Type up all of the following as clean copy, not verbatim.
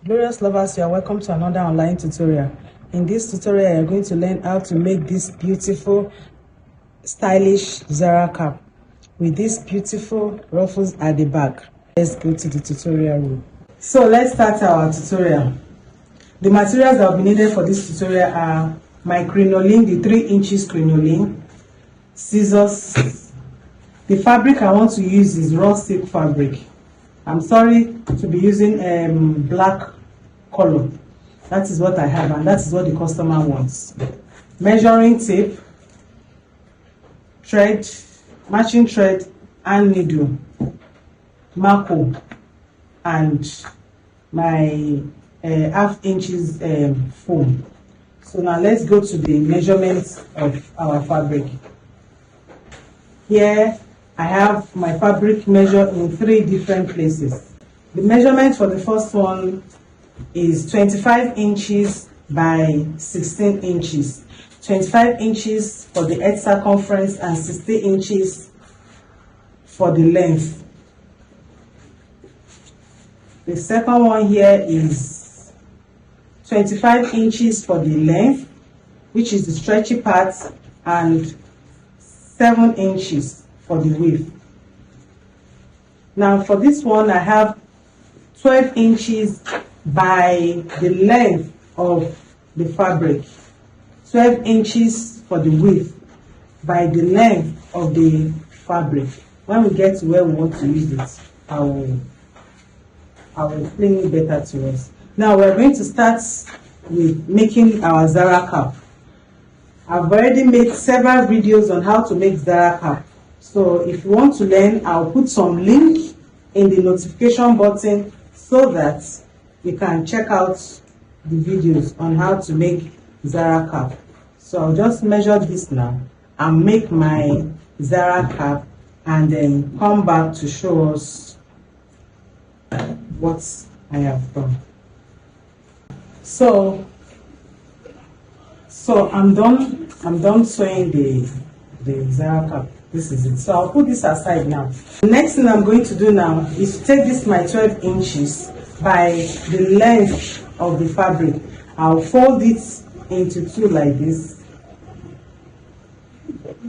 Glorious lovers, you are welcome to another online tutorial. In this tutorial, you are going to learn how to make this beautiful, stylish Zara cap with these beautiful ruffles at the back. Let's go to the tutorial room. So let's start our tutorial. The materials that will be needed for this tutorial are my crinoline, the 3 inches crinoline, scissors. The fabric I want to use is raw silk fabric. I'm sorry to be using black color. That is what I have, and that is what the customer wants. Measuring tape, thread, matching thread and needle, marco, and my half inches foam. So now let's go to the measurements of our fabric. Here I have my fabric measured in 3 different places. The measurement for the first one is 25 inches by 16 inches. 25 inches for the head circumference and 16 inches for the length. The second one here is 25 inches for the length, which is the stretchy part, and 7 inches for the width. Now for this one I have 12 inches by the length of the fabric, 12 inches for the width by the length of the fabric. When we get to where we want to use it, I will explain it better to us. Now we're going to start with making our Zara cap. I've already made several videos on how to make Zara cap. So if you want to learn, I'll put some link in the notification button so that you can check out the videos on how to make Zara cap. So I'll just measure this now and make my Zara cap and then come back to show us what I have done. So I'm done sewing the Zara cap. This is it. So I'll put this aside now. The next thing I'm going to do now is to take this my 12 inches by the length of the fabric. I'll fold it into 2 like this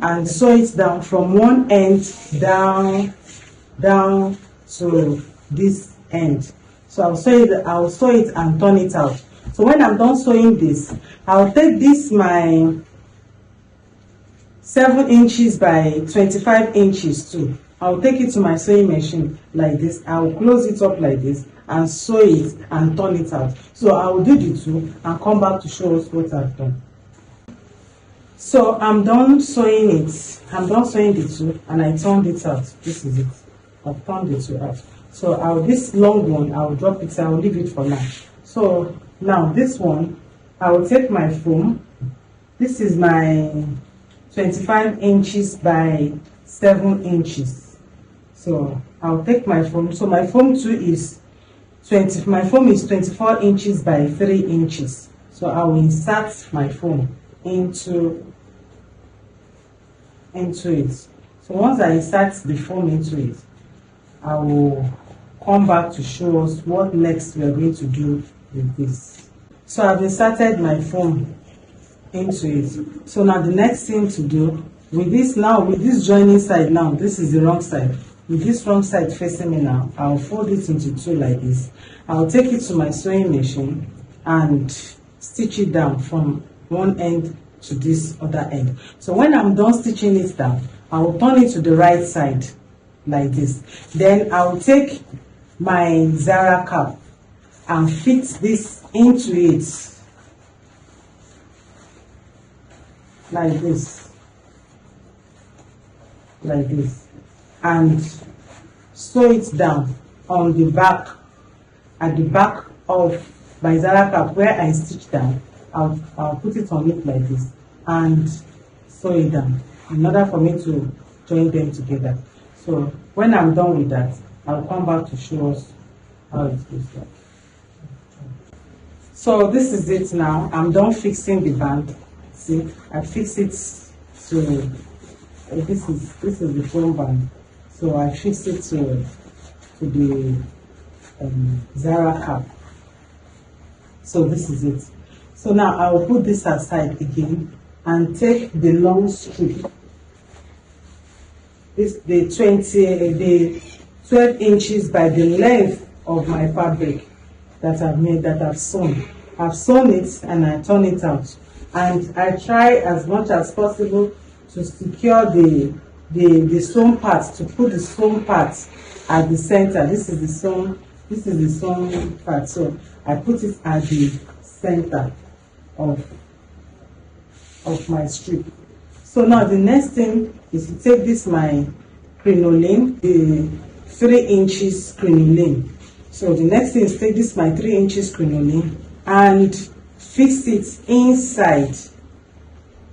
and sew it down from one end down to this end. So I'll sew it and turn it out. So when I'm done sewing this, I'll take this my 7 inches by 25 inches too. I'll take it to my sewing machine like this. I'll close it up like this and sew it and turn it out. So I will do the 2 and come back to show us what I've done. So I'm done sewing it. I'm done sewing the 2 and I turned it out. This is it. I've turned the 2 out. So this long one, I'll drop it. I'll leave it for now. So now this one, I will take my foam. This is my 25 inches by 7 inches. So I'll take my foam. So my foam too is 24 inches by 3 inches. So I will insert my foam into it. So once I insert the foam into it, I will come back to show us what next we are going to do with this. So I've inserted my foam into it. So now the next thing to do with this joining side, now this is the wrong side. With this wrong side facing me now, I'll fold it into 2 like this. I'll take it to my sewing machine and stitch it down from one end to this other end. So when I'm done stitching it down, I will turn it to the right side like this. Then I will take my Zara cap and fit this into it like this, and sew it down on the back, at the back of my Zara cap where I stitched down. I'll put it on it like this and sew it down in order for me to join them together. So when I'm done with that, I'll come back to show us how it looks like. So this is it now. I'm done fixing the band. See, I fix it to this is the foam band. So I fix it to the Zara cap. So this is it. So now I will put this aside again and take the long strip. This the 12 inches by the length of my fabric that I've made, that I've sewn. I've sewn it and I turn it out, and I try as much as possible to secure the sewn part, to put the sewn part at the center. This is the sewn part, so I put it at the center of my strip. So now the next thing is to take this my crinoline, the 3 inches crinoline. So the next thing is take this my 3 inches crinoline and fix it inside.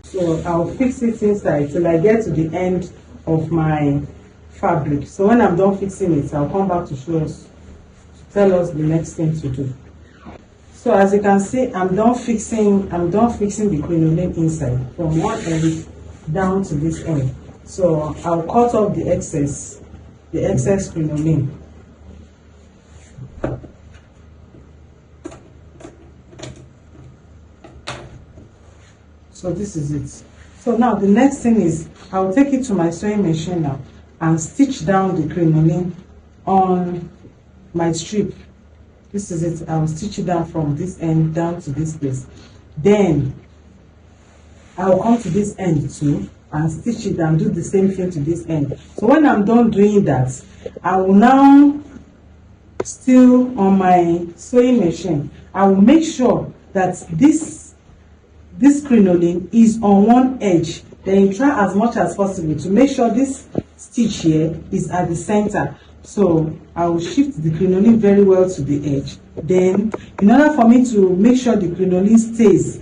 So I'll fix it inside till I get to the end of my fabric. So when I'm done fixing it, I'll come back to show us, to tell us the next thing to do. So as you can see, I'm done fixing the crinoline inside from one end down to this end. So I'll cut off the excess crinoline. So this is it. So now the next thing is I'll take it to my sewing machine now and stitch down the crinoline on my strip. This is it. I'll stitch it down from this end down to this place. Then I'll come to this end too and stitch it and do the same thing to this end. So when I'm done doing that, I will now, still on my sewing machine, I will make sure that this crinoline is on one edge. Then you try as much as possible to make sure this stitch here is at the center. So I will shift the crinoline very well to the edge. Then in order for me to make sure the crinoline stays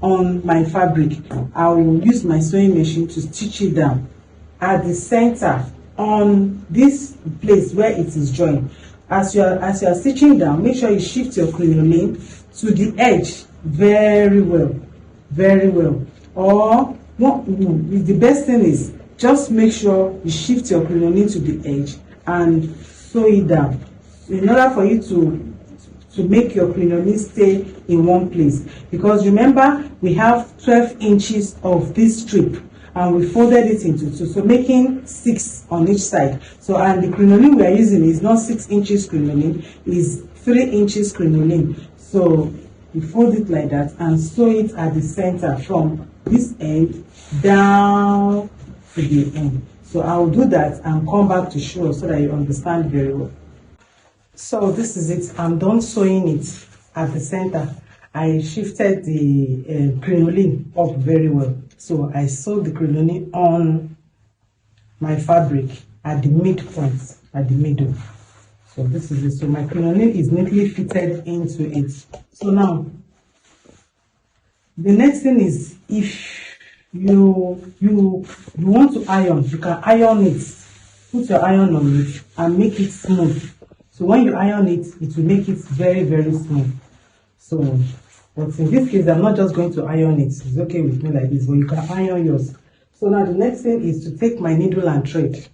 on my fabric, I will use my sewing machine to stitch it down at the center on this place where it is joined. As you are stitching down, make sure you shift your crinoline to the edge very well, very well. Or the best thing is just make sure you shift your crinoline to the edge and sew it down in order for you to make your crinoline stay in one place. Because remember, we have 12 inches of this strip and we folded it into two, so making 6 on each side. So, and the crinoline we are using is not 6 inches crinoline, is 3 inches crinoline. So we fold it like that and sew it at the center from this end down to the end. So I will do that and come back to show so that you understand very well. So this is it. I'm done sewing it at the center. I shifted the crinoline up very well. So I sewed the crinoline on my fabric at the midpoint, at the middle. So this is it. So my crinoline is neatly fitted into it. So now, the next thing is, if you want to iron, you can iron it. Put your iron on it and make it smooth. So when you iron it, it will make it very, very smooth. So, but in this case, I'm not just going to iron it. It's okay with me like this, but you can iron yours. So now the next thing is to take my needle and thread,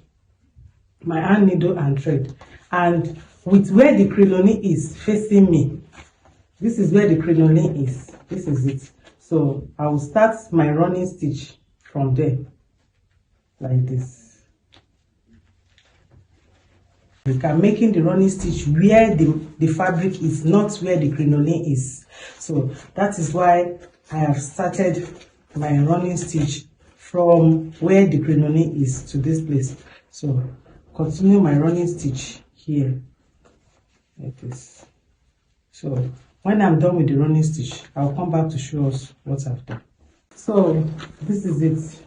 my hand needle and thread, and with where the crinoline is facing me, this is where the crinoline is. This is it. So I will start my running stitch from there, like this. I'm making the running stitch where the fabric is, not where the crinoline is. So that is why I have started my running stitch from where the crinoline is to this place. So continue my running stitch here, like this. So when I'm done with the running stitch, I'll come back to show us what I've done. So this is it.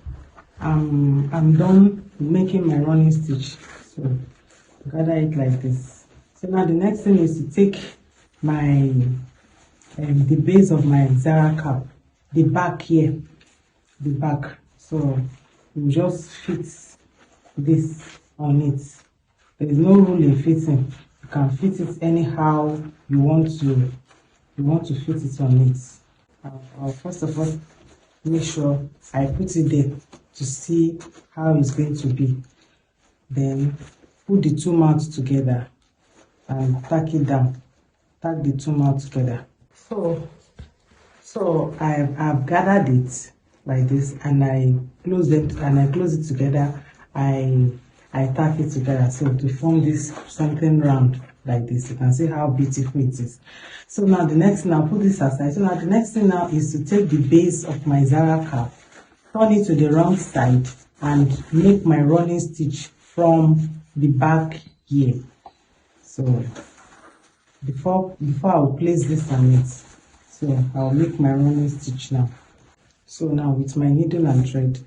I'm done making my running stitch. So gather it like this. So now the next thing is to take my the base of my Zara cap, the back here, the back. So you just fit this on it. There is no rule in fitting. You can fit it anyhow you want to fit it on it. I'll first of all make sure I put it there to see how it's going to be. Then put the two mouths together and tack it down. Tack the two mouths together. So I've gathered it like this, and I close it together. I tack it together so to form this something round like this. You can see how beautiful it is. So now the next thing, I'll put this aside. So now the next thing now is to take the base of my Zara cap, turn it to the wrong side, and make my running stitch from the back here. So before I'll place this on it, so I'll make my running stitch now. So now with my needle and thread,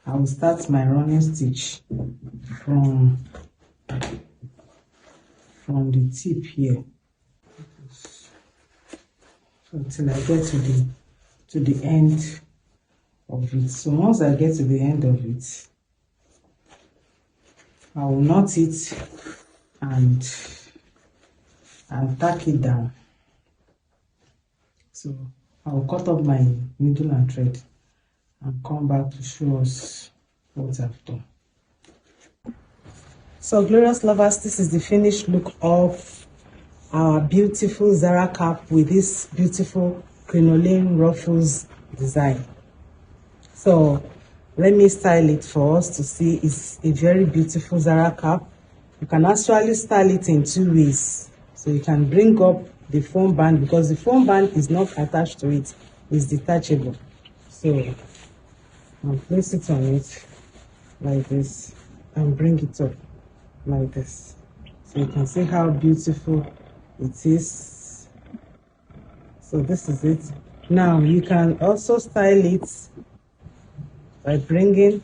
I will start my running stitch from the tip here, until I get to the end of it. So once I get to the end of it, I will knot it and tack it down. So I will cut off my needle and thread and come back to show us what I've done. So glorious lovers, this is the finished look of our beautiful Zara cap with this beautiful crinoline ruffles design. So let me style it for us to see. It's a very beautiful Zara cap. You can actually style it in two ways. So you can bring up the foam band, because the foam band is not attached to it, it's detachable. So I'll place it on it like this and bring it up like this, so you can see how beautiful it is. So this is it. Now you can also style it by bringing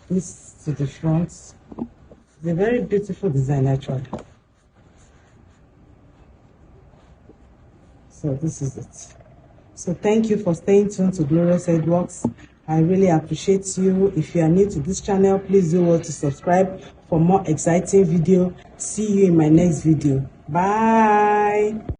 this to the front. It's a very beautiful design actually. So this is it. So thank you for staying tuned to Glorious Edworks. I really appreciate you. If you are new to this channel, please do well to subscribe for more exciting video. See you in my next video. Bye.